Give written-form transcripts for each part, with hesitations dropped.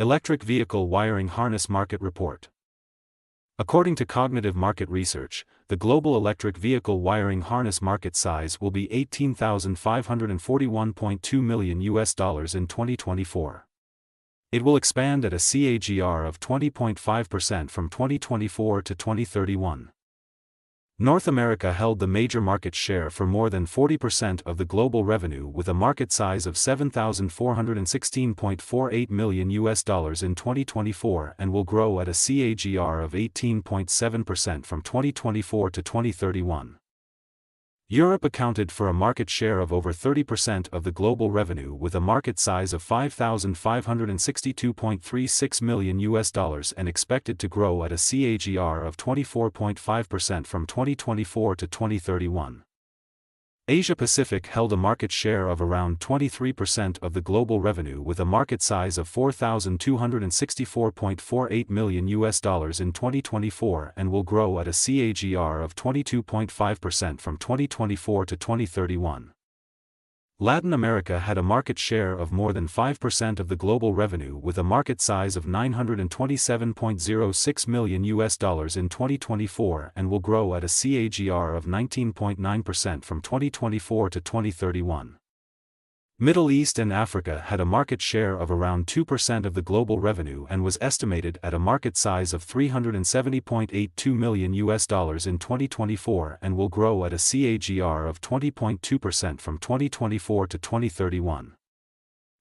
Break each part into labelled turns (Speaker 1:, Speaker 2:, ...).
Speaker 1: Electric Vehicle Wiring Harness Market Report. According to Cognitive Market Research, the global electric vehicle wiring harness market size will be $18,541.2 million in 2024. It will expand at a CAGR of 20.5% from 2024 to 2031. North America held the major market share for more than 40% of the global revenue with a market size of $7,416.48 million in 2024 and will grow at a CAGR of 18.7% from 2024 to 2031. Europe accounted for a market share of over 30% of the global revenue with a market size of $5,562.36 million and expected to grow at a CAGR of 24.5% from 2024 to 2031. Asia Pacific held a market share of around 23% of the global revenue with a market size of $4,264.48 million in 2024 and will grow at a CAGR of 22.5% from 2024 to 2031. Latin America had a market share of more than 5% of the global revenue with a market size of $927.06 million in 2024 and will grow at a CAGR of 19.9% from 2024 to 2031. Middle East and Africa had a market share of around 2% of the global revenue and was estimated at a market size of $370.82 million in 2024 and will grow at a CAGR of 20.2% from 2024 to 2031.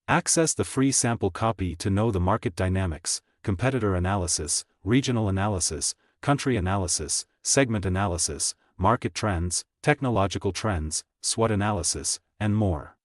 Speaker 1: Access the free sample copy to know the market dynamics, competitor analysis, regional analysis, country analysis, segment analysis, market trends, technological trends, SWOT analysis, and more.